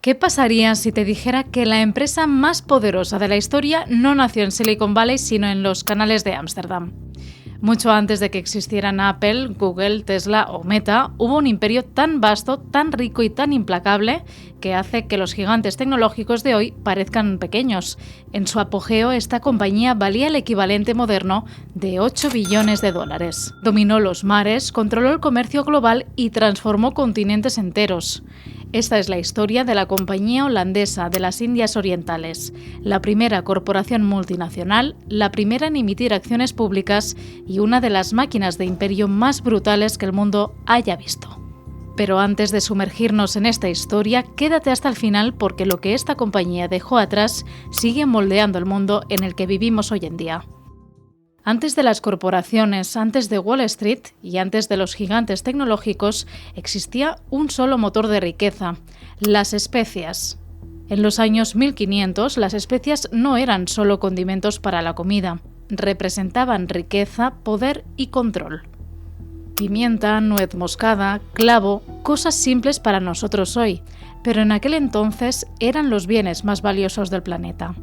¿Qué pasaría si te dijera que la empresa más poderosa de la historia no nació en Silicon Valley, sino en los canales de Ámsterdam? Mucho antes de que existieran Apple, Google, Tesla o Meta, hubo un imperio tan vasto, tan rico y tan implacable que hace que los gigantes tecnológicos de hoy parezcan pequeños. En su apogeo, esta compañía valía el equivalente moderno de 8 billones de dólares. Dominó los mares, controló el comercio global y transformó continentes enteros. Esta es la historia de la compañía holandesa de las Indias Orientales, la primera corporación multinacional, la primera en emitir acciones públicas y una de las máquinas de imperio más brutales que el mundo haya visto. Pero antes de sumergirnos en esta historia, quédate hasta el final porque lo que esta compañía dejó atrás sigue moldeando el mundo en el que vivimos hoy en día. Antes de las corporaciones, antes de Wall Street y antes de los gigantes tecnológicos, existía un solo motor de riqueza: las especias. En los años 1500, las especias no eran solo condimentos para la comida, representaban riqueza, poder y control. Pimienta, nuez moscada, clavo, cosas simples para nosotros hoy, pero en aquel entonces eran los bienes más valiosos del planeta.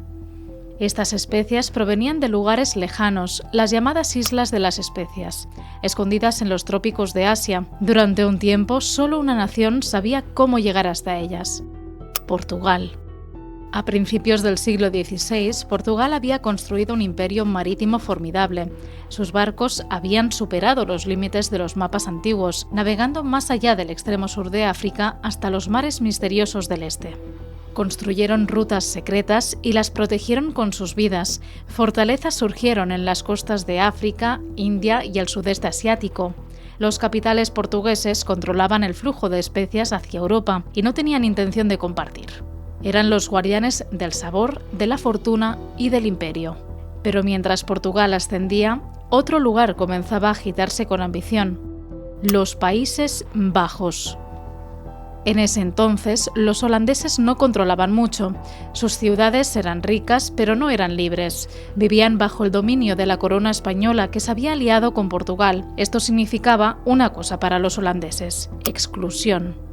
Estas especias provenían de lugares lejanos, las llamadas Islas de las Especias, escondidas en los trópicos de Asia. Durante un tiempo, solo una nación sabía cómo llegar hasta ellas: Portugal. A principios del siglo XVI, Portugal había construido un imperio marítimo formidable. Sus barcos habían superado los límites de los mapas antiguos, navegando más allá del extremo sur de África hasta los mares misteriosos del este. Construyeron rutas secretas y las protegieron con sus vidas. Fortalezas surgieron en las costas de África, India y el sudeste asiático. Los capitales portugueses controlaban el flujo de especias hacia Europa y no tenían intención de compartir. Eran los guardianes del sabor, de la fortuna y del imperio. Pero mientras Portugal ascendía, otro lugar comenzaba a agitarse con ambición: los Países Bajos. En ese entonces, los holandeses no controlaban mucho. Sus ciudades eran ricas, pero no eran libres. Vivían bajo el dominio de la corona española, que se había aliado con Portugal. Esto significaba una cosa para los holandeses: exclusión.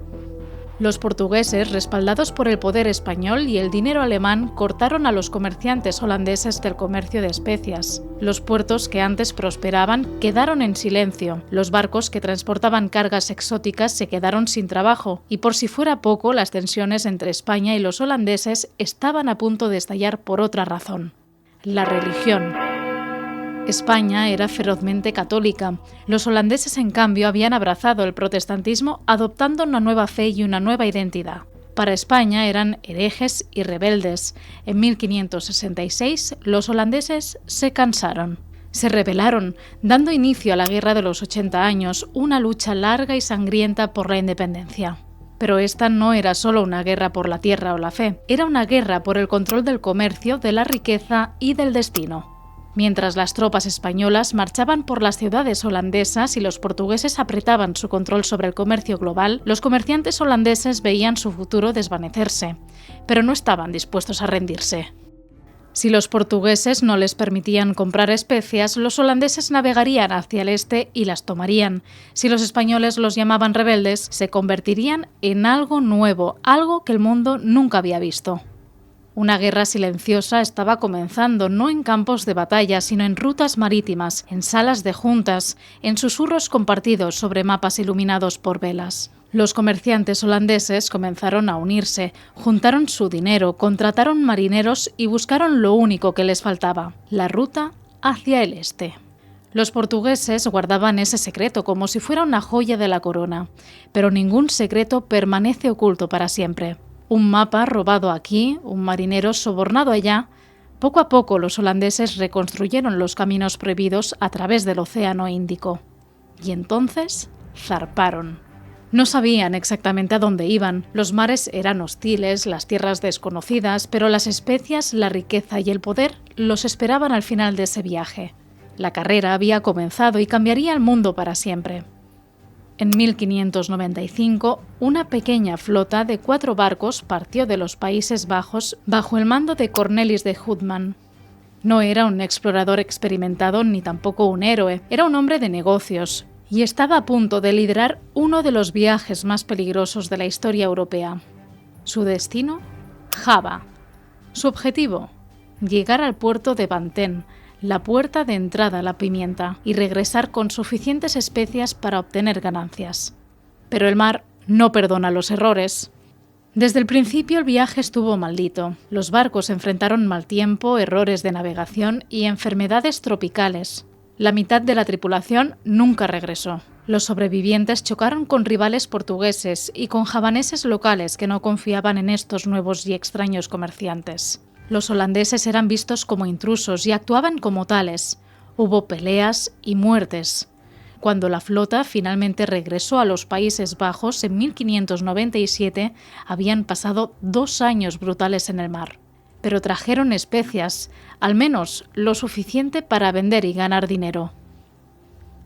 Los portugueses, respaldados por el poder español y el dinero alemán, cortaron a los comerciantes holandeses del comercio de especias. Los puertos que antes prosperaban quedaron en silencio. Los barcos que transportaban cargas exóticas se quedaron sin trabajo. Y por si fuera poco, las tensiones entre España y los holandeses estaban a punto de estallar por otra razón: la religión. España era ferozmente católica. Los holandeses, en cambio, habían abrazado el protestantismo, adoptando una nueva fe y una nueva identidad. Para España eran herejes y rebeldes. En 1566, los holandeses se cansaron. Se rebelaron, dando inicio a la Guerra de los 80 años, una lucha larga y sangrienta por la independencia. Pero esta no era solo una guerra por la tierra o la fe, era una guerra por el control del comercio, de la riqueza y del destino. Mientras las tropas españolas marchaban por las ciudades holandesas y los portugueses apretaban su control sobre el comercio global, los comerciantes holandeses veían su futuro desvanecerse, pero no estaban dispuestos a rendirse. Si los portugueses no les permitían comprar especias, los holandeses navegarían hacia el este y las tomarían. Si los españoles los llamaban rebeldes, se convertirían en algo nuevo, algo que el mundo nunca había visto. Una guerra silenciosa estaba comenzando, no en campos de batalla, sino en rutas marítimas, en salas de juntas, en susurros compartidos sobre mapas iluminados por velas. Los comerciantes holandeses comenzaron a unirse, juntaron su dinero, contrataron marineros y buscaron lo único que les faltaba: la ruta hacia el este. Los portugueses guardaban ese secreto como si fuera una joya de la corona, pero ningún secreto permanece oculto para siempre. Un mapa robado aquí, un marinero sobornado allá. Poco a poco los holandeses reconstruyeron los caminos prohibidos a través del Océano Índico. Y entonces zarparon. No sabían exactamente a dónde iban. Los mares eran hostiles, las tierras desconocidas, pero las especias, la riqueza y el poder los esperaban al final de ese viaje. La carrera había comenzado y cambiaría el mundo para siempre. En 1595, una pequeña flota de 4 barcos partió de los Países Bajos bajo el mando de Cornelis de Houtman. No era un explorador experimentado ni tampoco un héroe, era un hombre de negocios y estaba a punto de liderar uno de los viajes más peligrosos de la historia europea. Su destino, Java. Su objetivo, llegar al puerto de Banten, la puerta de entrada a la pimienta, y regresar con suficientes especias para obtener ganancias. Pero el mar no perdona los errores. Desde el principio el viaje estuvo maldito. Los barcos enfrentaron mal tiempo, errores de navegación y enfermedades tropicales. La mitad de la tripulación nunca regresó. Los sobrevivientes chocaron con rivales portugueses y con javaneses locales que no confiaban en estos nuevos y extraños comerciantes. Los holandeses eran vistos como intrusos y actuaban como tales. Hubo peleas y muertes. Cuando la flota finalmente regresó a los Países Bajos en 1597, habían pasado 2 años brutales en el mar. Pero trajeron especias, al menos lo suficiente para vender y ganar dinero.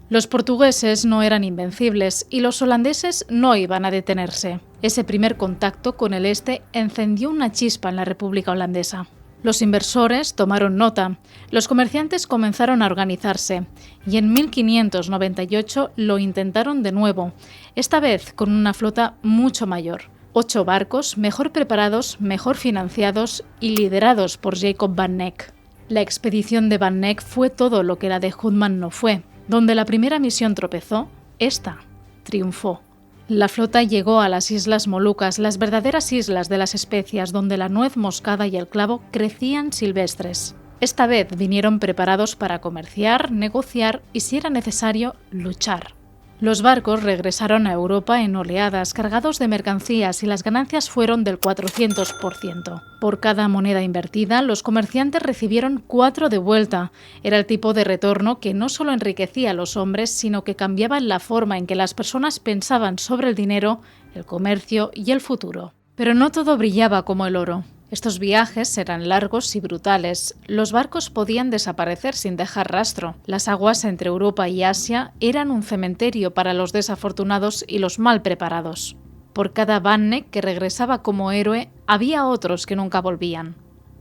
Los portugueses no eran invencibles y los holandeses no iban a detenerse. Ese primer contacto con el este encendió una chispa en la República Holandesa. Los inversores tomaron nota, los comerciantes comenzaron a organizarse y en 1598 lo intentaron de nuevo, esta vez con una flota mucho mayor. 8 barcos mejor preparados, mejor financiados y liderados por Jacob van Neck. La expedición de Van Neck fue todo lo que la de Hoodman no fue. Donde la primera misión tropezó, esta triunfó. La flota llegó a las Islas Molucas, las verdaderas islas de las especias donde la nuez moscada y el clavo crecían silvestres. Esta vez vinieron preparados para comerciar, negociar y, si era necesario, luchar. Los barcos regresaron a Europa en oleadas, cargados de mercancías, y las ganancias fueron del 400%. Por cada moneda invertida, los comerciantes recibieron 4 de vuelta. Era el tipo de retorno que no solo enriquecía a los hombres, sino que cambiaba la forma en que las personas pensaban sobre el dinero, el comercio y el futuro. Pero no todo brillaba como el oro. Estos viajes eran largos y brutales. Los barcos podían desaparecer sin dejar rastro. Las aguas entre Europa y Asia eran un cementerio para los desafortunados y los mal preparados. Por cada Van Neck que regresaba como héroe, había otros que nunca volvían.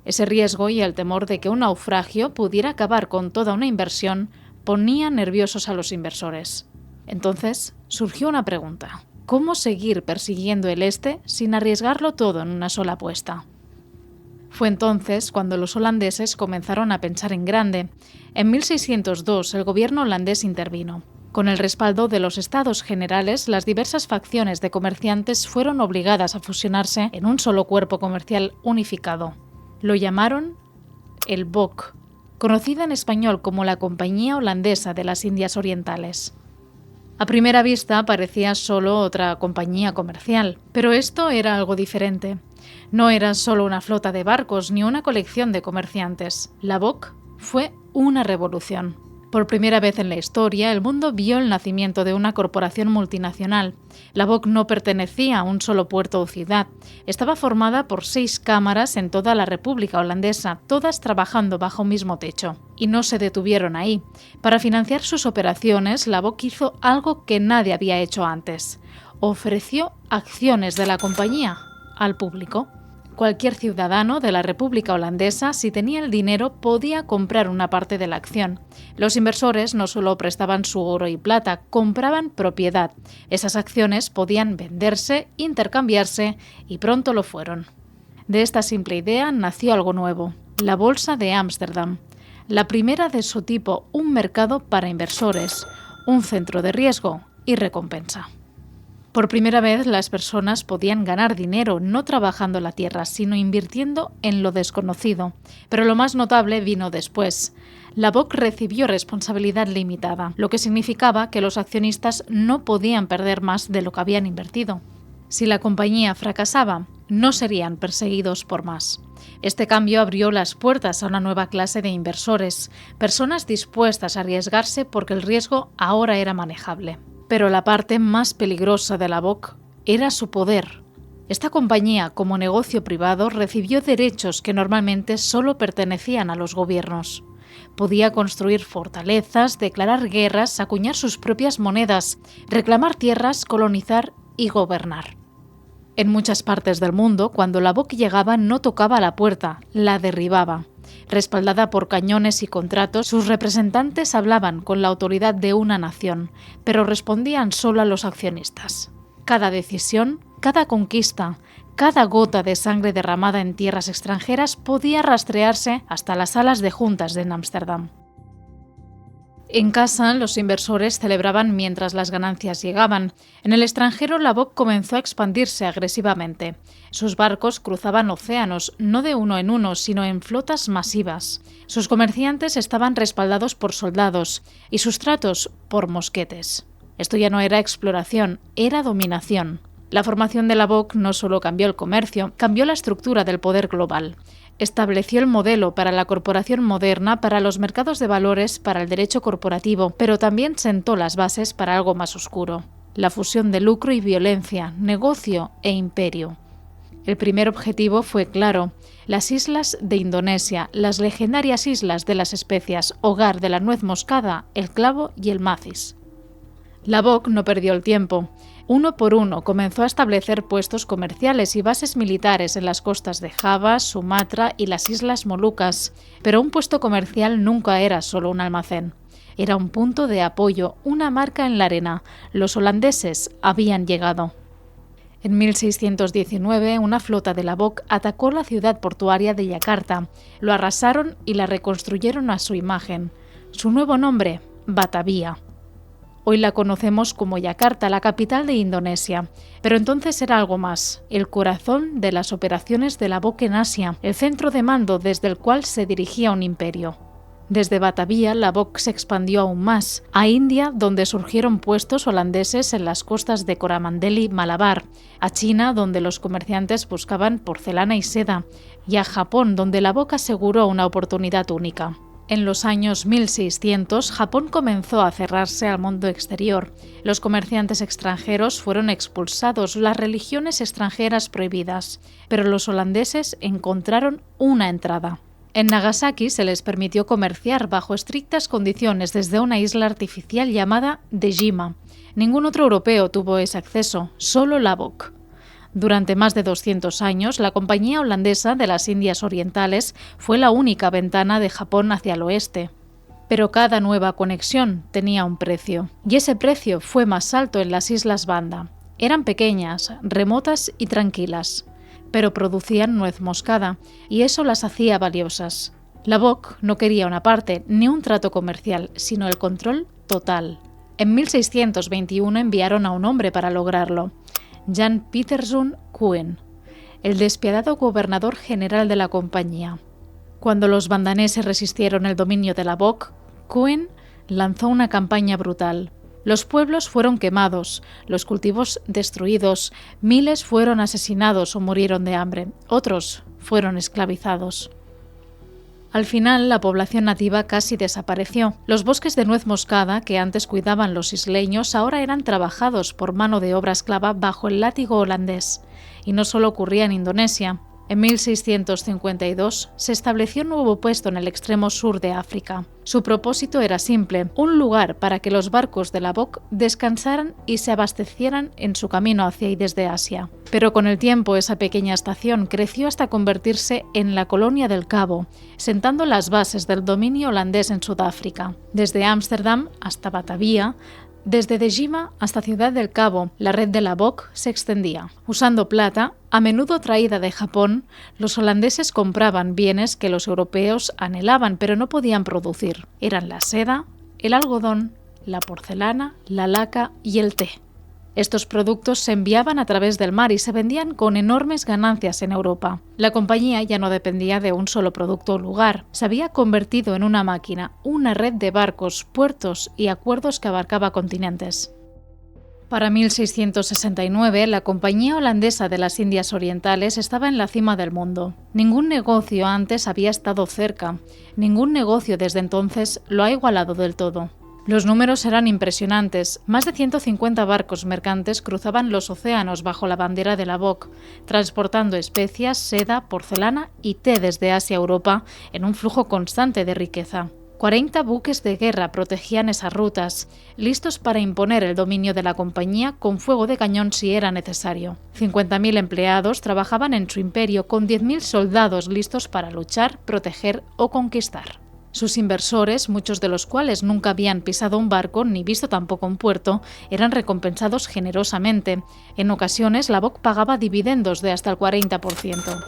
Ese riesgo y el temor de que un naufragio pudiera acabar con toda una inversión ponían nerviosos a los inversores. Entonces surgió una pregunta: ¿cómo seguir persiguiendo el este sin arriesgarlo todo en una sola apuesta? Fue entonces cuando los holandeses comenzaron a pensar en grande. En 1602 el gobierno holandés intervino. Con el respaldo de los Estados Generales, las diversas facciones de comerciantes fueron obligadas a fusionarse en un solo cuerpo comercial unificado. Lo llamaron el BOC, conocida en español como la Compañía Holandesa de las Indias Orientales. A primera vista parecía solo otra compañía comercial, pero esto era algo diferente. No era solo una flota de barcos ni una colección de comerciantes. La BOC fue una revolución. Por primera vez en la historia, el mundo vio el nacimiento de una corporación multinacional. La BOC no pertenecía a un solo puerto o ciudad. Estaba formada por 6 cámaras en toda la República Holandesa, todas trabajando bajo un mismo techo. Y no se detuvieron ahí. Para financiar sus operaciones, la BOC hizo algo que nadie había hecho antes. Ofreció acciones de la compañía al público. Cualquier ciudadano de la República Holandesa, si tenía el dinero, podía comprar una parte de la acción. Los inversores no solo prestaban su oro y plata, compraban propiedad. Esas acciones podían venderse, intercambiarse, y pronto lo fueron. De esta simple idea nació algo nuevo: la Bolsa de Ámsterdam. La primera de su tipo, un mercado para inversores, un centro de riesgo y recompensa. Por primera vez las personas podían ganar dinero no trabajando la tierra, sino invirtiendo en lo desconocido. Pero lo más notable vino después. La BOC recibió responsabilidad limitada, lo que significaba que los accionistas no podían perder más de lo que habían invertido. Si la compañía fracasaba, no serían perseguidos por más. Este cambio abrió las puertas a una nueva clase de inversores, personas dispuestas a arriesgarse porque el riesgo ahora era manejable. Pero la parte más peligrosa de la BOC era su poder. Esta compañía, como negocio privado, recibió derechos que normalmente solo pertenecían a los gobiernos. Podía construir fortalezas, declarar guerras, acuñar sus propias monedas, reclamar tierras, colonizar y gobernar. En muchas partes del mundo, cuando la BOC llegaba, no tocaba la puerta, la derribaba. Respaldada por cañones y contratos, sus representantes hablaban con la autoridad de una nación, pero respondían solo a los accionistas. Cada decisión, cada conquista, Cada gota de sangre derramada en tierras extranjeras podía rastrearse hasta las salas de juntas de Ámsterdam. En casa, los inversores celebraban mientras las ganancias llegaban. En el extranjero, la Bock comenzó a expandirse agresivamente. Sus barcos cruzaban océanos, no de uno en uno, sino en flotas masivas. Sus comerciantes estaban respaldados por soldados y sus tratos por mosquetes. Esto ya no era exploración, era dominación. La formación de la Bock no solo cambió el comercio, cambió la estructura del poder global. Estableció el modelo para la corporación moderna, para los mercados de valores, para el derecho corporativo, pero también sentó las bases para algo más oscuro: la fusión de lucro y violencia, negocio e imperio. El primer objetivo fue claro: las islas de Indonesia, las legendarias islas de las especias, hogar de la nuez moscada, el clavo y el macis. La Bock no perdió el tiempo. Uno por uno comenzó a establecer puestos comerciales y bases militares en las costas de Java, Sumatra y las Islas Molucas, pero un puesto comercial nunca era solo un almacén. Era un punto de apoyo, una marca en la arena. Los holandeses habían llegado. En 1619, una flota de la Bock atacó la ciudad portuaria de Yakarta. Lo arrasaron y la reconstruyeron a su imagen. Su nuevo nombre, Batavia. Hoy la conocemos como Yakarta, la capital de Indonesia, pero entonces era algo más: el corazón de las operaciones de la Bock en Asia, el centro de mando desde el cual se dirigía un imperio. Desde Batavia, la Bock se expandió aún más, a India, donde surgieron puestos holandeses en las costas de Coromandel y Malabar, a China, donde los comerciantes buscaban porcelana y seda, y a Japón, donde la Bock aseguró una oportunidad única. En los años 1600, Japón comenzó a cerrarse al mundo exterior. Los comerciantes extranjeros fueron expulsados, las religiones extranjeras prohibidas, pero los holandeses encontraron una entrada. En Nagasaki se les permitió comerciar bajo estrictas condiciones desde una isla artificial llamada Dejima. Ningún otro europeo tuvo ese acceso, solo la Bock. Durante más de 200 años, la Compañía Holandesa de las Indias Orientales fue la única ventana de Japón hacia el oeste. Pero cada nueva conexión tenía un precio, y ese precio fue más alto en las Islas Banda. Eran pequeñas, remotas y tranquilas, pero producían nuez moscada, y eso las hacía valiosas. La Bock no quería una parte, ni un trato comercial, sino el control total. En 1621 enviaron a un hombre para lograrlo: Jan Pieterszoon Koen, el despiadado gobernador general de la compañía. Cuando los bandaneses resistieron el dominio de la Bock, Koen lanzó una campaña brutal. Los pueblos fueron quemados, los cultivos destruidos, miles fueron asesinados o murieron de hambre, otros fueron esclavizados. Al final, la población nativa casi desapareció. Los bosques de nuez moscada, que antes cuidaban los isleños, ahora eran trabajados por mano de obra esclava bajo el látigo holandés. Y no solo ocurría en Indonesia. En 1652 se estableció un nuevo puesto en el extremo sur de África. Su propósito era simple: un lugar para que los barcos de la Bock descansaran y se abastecieran en su camino hacia y desde Asia. Pero con el tiempo esa pequeña estación creció hasta convertirse en la Colonia del Cabo, sentando las bases del dominio holandés en Sudáfrica. Desde Ámsterdam hasta Batavia, desde Dejima hasta Ciudad del Cabo, la red de la Bock se extendía. Usando plata, a menudo traída de Japón, los holandeses compraban bienes que los europeos anhelaban pero no podían producir. Eran la seda, el algodón, la porcelana, la laca y el té. Estos productos se enviaban a través del mar y se vendían con enormes ganancias en Europa. La compañía ya no dependía de un solo producto o lugar. Se había convertido en una máquina, una red de barcos, puertos y acuerdos que abarcaba continentes. Para 1669, la Compañía Holandesa de las Indias Orientales estaba en la cima del mundo. Ningún negocio antes había estado cerca. Ningún negocio desde entonces lo ha igualado del todo. Los números eran impresionantes. Más de 150 barcos mercantes cruzaban los océanos bajo la bandera de la Bock, transportando especias, seda, porcelana y té desde Asia a Europa en un flujo constante de riqueza. 40 buques de guerra protegían esas rutas, listos para imponer el dominio de la compañía con fuego de cañón si era necesario. 50.000 empleados trabajaban en su imperio, con 10.000 soldados listos para luchar, proteger o conquistar. Sus inversores, muchos de los cuales nunca habían pisado un barco ni visto tampoco un puerto, eran recompensados generosamente. En ocasiones, la BOC pagaba dividendos de hasta el 40%.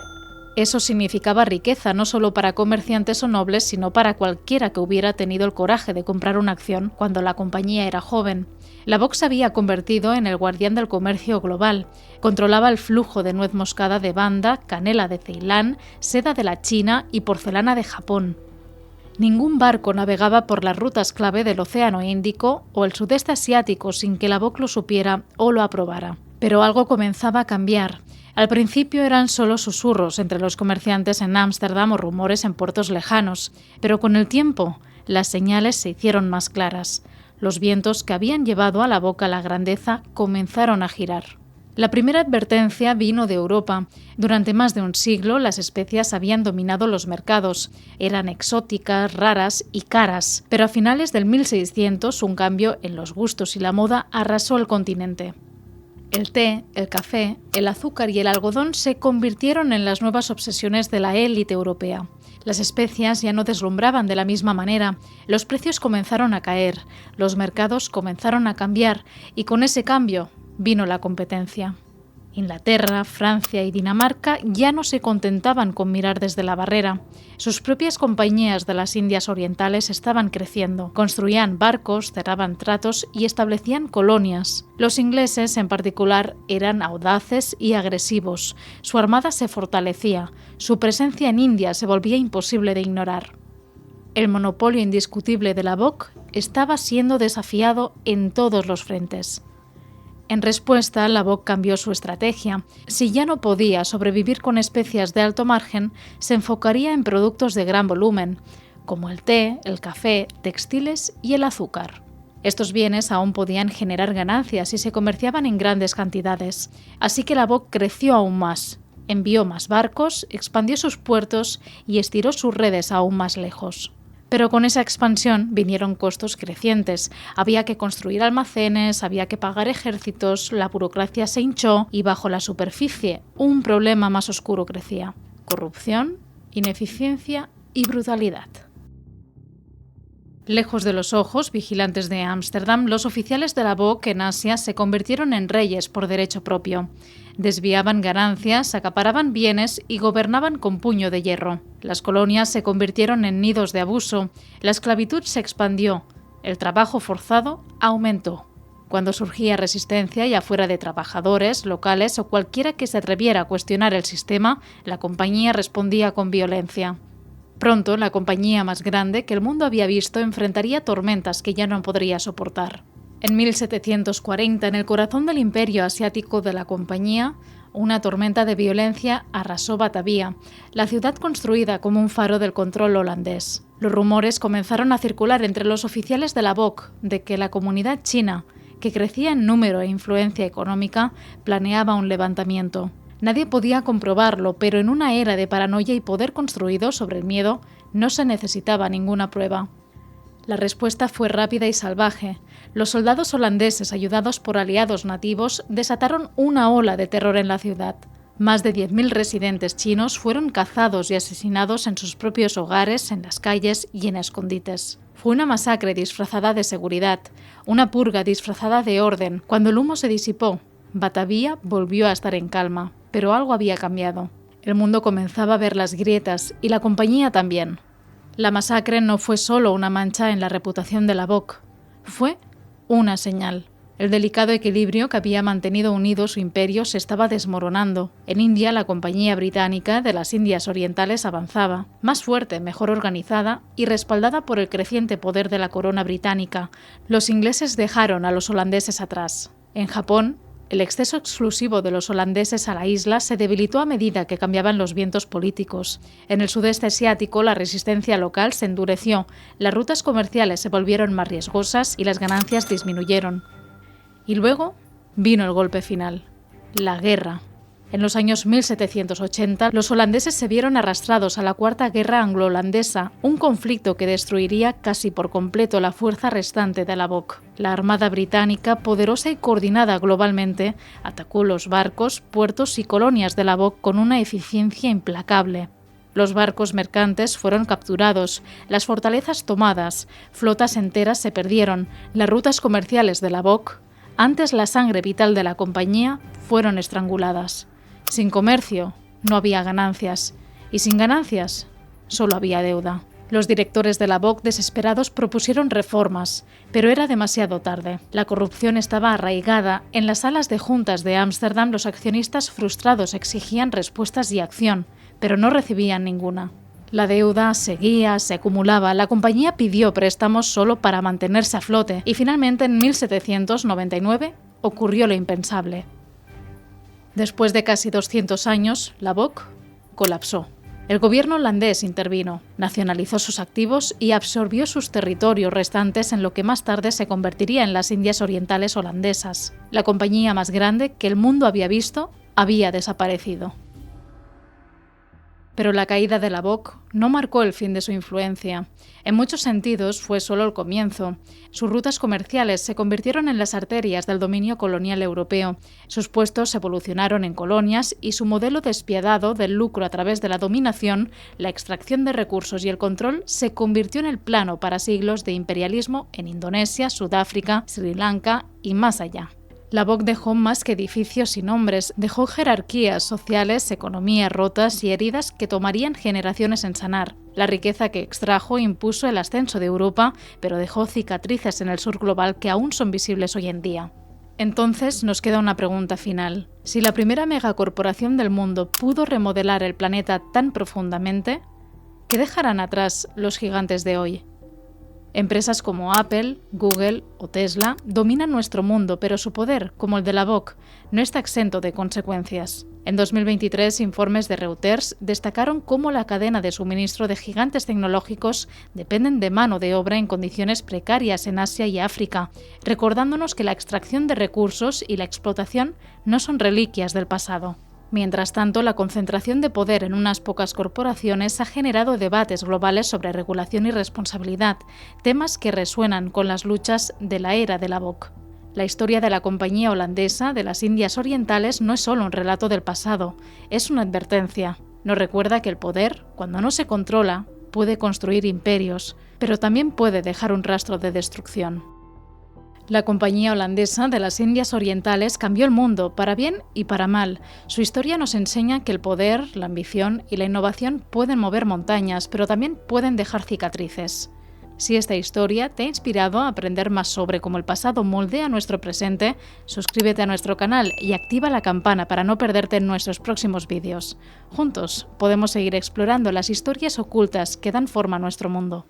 Eso significaba riqueza no solo para comerciantes o nobles, sino para cualquiera que hubiera tenido el coraje de comprar una acción cuando la compañía era joven. La BOC se había convertido en el guardián del comercio global. Controlaba el flujo de nuez moscada de Banda, canela de Ceilán, seda de la China y porcelana de Japón. Ningún barco navegaba por las rutas clave del Océano Índico o el sudeste asiático sin que la BOC lo supiera o lo aprobara. Pero algo comenzaba a cambiar. Al principio eran solo susurros entre los comerciantes en Ámsterdam o rumores en puertos lejanos, pero con el tiempo las señales se hicieron más claras. Los vientos que habían llevado a la BOC a la grandeza comenzaron a girar. La primera advertencia vino de Europa. Durante más de un siglo, las especias habían dominado los mercados. Eran exóticas, raras y caras. Pero a finales del 1600, un cambio en los gustos y la moda arrasó el continente. El té, el café, el azúcar y el algodón se convirtieron en las nuevas obsesiones de la élite europea. Las especias ya no deslumbraban de la misma manera, los precios comenzaron a caer, los mercados comenzaron a cambiar y con ese cambio vino la competencia. Inglaterra, Francia y Dinamarca ya no se contentaban con mirar desde la barrera. Sus propias compañías de las Indias Orientales estaban creciendo. Construían barcos, cerraban tratos y establecían colonias. Los ingleses, en particular, eran audaces y agresivos. Su armada se fortalecía. Su presencia en India se volvía imposible de ignorar. El monopolio indiscutible de la BOC estaba siendo desafiado en todos los frentes. En respuesta, la BOC cambió su estrategia. Si ya no podía sobrevivir con especias de alto margen, se enfocaría en productos de gran volumen, como el té, el café, textiles y el azúcar. Estos bienes aún podían generar ganancias y se comerciaban en grandes cantidades. Así que la BOC creció aún más, envió más barcos, expandió sus puertos y estiró sus redes aún más lejos. Pero con esa expansión vinieron costos crecientes. Había que construir almacenes, había que pagar ejércitos, la burocracia se hinchó y bajo la superficie un problema más oscuro crecía: corrupción, ineficiencia y brutalidad. Lejos de los ojos vigilantes de Ámsterdam, los oficiales de la BOC en Asia se convirtieron en reyes por derecho propio. Desviaban ganancias, acaparaban bienes y gobernaban con puño de hierro. Las colonias se convirtieron en nidos de abuso, la esclavitud se expandió, el trabajo forzado aumentó. Cuando surgía resistencia, ya fuera de trabajadores, locales o cualquiera que se atreviera a cuestionar el sistema, la compañía respondía con violencia. Pronto, la compañía más grande que el mundo había visto enfrentaría tormentas que ya no podría soportar. En 1740, en el corazón del imperio asiático de la compañía, una tormenta de violencia arrasó Batavia, la ciudad construida como un faro del control holandés. Los rumores comenzaron a circular entre los oficiales de la BOC de que la comunidad china, que crecía en número e influencia económica, planeaba un levantamiento. Nadie podía comprobarlo, pero en una era de paranoia y poder construido sobre el miedo, no se necesitaba ninguna prueba. La respuesta fue rápida y salvaje. Los soldados holandeses, ayudados por aliados nativos, desataron una ola de terror en la ciudad. Más de 10.000 residentes chinos fueron cazados y asesinados en sus propios hogares, en las calles y en escondites. Fue una masacre disfrazada de seguridad, una purga disfrazada de orden. Cuando el humo se disipó, Batavia volvió a estar en calma, pero algo había cambiado. El mundo comenzaba a ver las grietas y la compañía también. La masacre no fue solo una mancha en la reputación de la BOC, fue una señal. El delicado equilibrio que había mantenido unido su imperio se estaba desmoronando. En India, la compañía británica de las Indias Orientales avanzaba, más fuerte, mejor organizada y respaldada por el creciente poder de la corona británica. Los ingleses dejaron a los holandeses atrás. En Japón, el exceso exclusivo de los holandeses a la isla se debilitó a medida que cambiaban los vientos políticos. En el sudeste asiático, la resistencia local se endureció, las rutas comerciales se volvieron más riesgosas y las ganancias disminuyeron. Y luego vino el golpe final, la guerra. En los años 1780, los holandeses se vieron arrastrados a la Cuarta Guerra Anglo-Holandesa, un conflicto que destruiría casi por completo la fuerza restante de la BOC. La Armada Británica, poderosa y coordinada globalmente, atacó los barcos, puertos y colonias de la BOC con una eficiencia implacable. Los barcos mercantes fueron capturados, las fortalezas tomadas, flotas enteras se perdieron, las rutas comerciales de la BOC, antes la sangre vital de la compañía, fueron estranguladas. Sin comercio, no había ganancias, y sin ganancias, solo había deuda. Los directores de la BOC desesperados propusieron reformas, pero era demasiado tarde. La corrupción estaba arraigada. En las salas de juntas de Ámsterdam los accionistas frustrados exigían respuestas y acción, pero no recibían ninguna. La deuda seguía, se acumulaba. La compañía pidió préstamos solo para mantenerse a flote y finalmente en 1799 ocurrió lo impensable. Después de casi 200 años, la BOC colapsó. El gobierno holandés intervino, nacionalizó sus activos y absorbió sus territorios restantes en lo que más tarde se convertiría en las Indias Orientales holandesas. La compañía más grande que el mundo había visto había desaparecido. Pero la caída de la BOC no marcó el fin de su influencia. En muchos sentidos fue solo el comienzo. Sus rutas comerciales se convirtieron en las arterias del dominio colonial europeo. Sus puestos evolucionaron en colonias y su modelo despiadado del lucro a través de la dominación, la extracción de recursos y el control se convirtió en el plano para siglos de imperialismo en Indonesia, Sudáfrica, Sri Lanka y más allá. La BOC dejó más que edificios sin hombres, dejó jerarquías sociales, economías rotas y heridas que tomarían generaciones en sanar. La riqueza que extrajo impuso el ascenso de Europa, pero dejó cicatrices en el sur global que aún son visibles hoy en día. Entonces nos queda una pregunta final. Si la primera megacorporación del mundo pudo remodelar el planeta tan profundamente, ¿qué dejarán atrás los gigantes de hoy? Empresas como Apple, Google o Tesla dominan nuestro mundo, pero su poder, como el de la BOC, no está exento de consecuencias. En 2023, informes de Reuters destacaron cómo la cadena de suministro de gigantes tecnológicos dependen de mano de obra en condiciones precarias en Asia y África, recordándonos que la extracción de recursos y la explotación no son reliquias del pasado. Mientras tanto, la concentración de poder en unas pocas corporaciones ha generado debates globales sobre regulación y responsabilidad, temas que resuenan con las luchas de la era de la BOC. La historia de la compañía holandesa de las Indias Orientales no es solo un relato del pasado, es una advertencia. Nos recuerda que el poder, cuando no se controla, puede construir imperios, pero también puede dejar un rastro de destrucción. La compañía holandesa de las Indias Orientales cambió el mundo, para bien y para mal. Su historia nos enseña que el poder, la ambición y la innovación pueden mover montañas, pero también pueden dejar cicatrices. Si esta historia te ha inspirado a aprender más sobre cómo el pasado moldea nuestro presente, suscríbete a nuestro canal y activa la campana para no perderte nuestros próximos vídeos. Juntos podemos seguir explorando las historias ocultas que dan forma a nuestro mundo.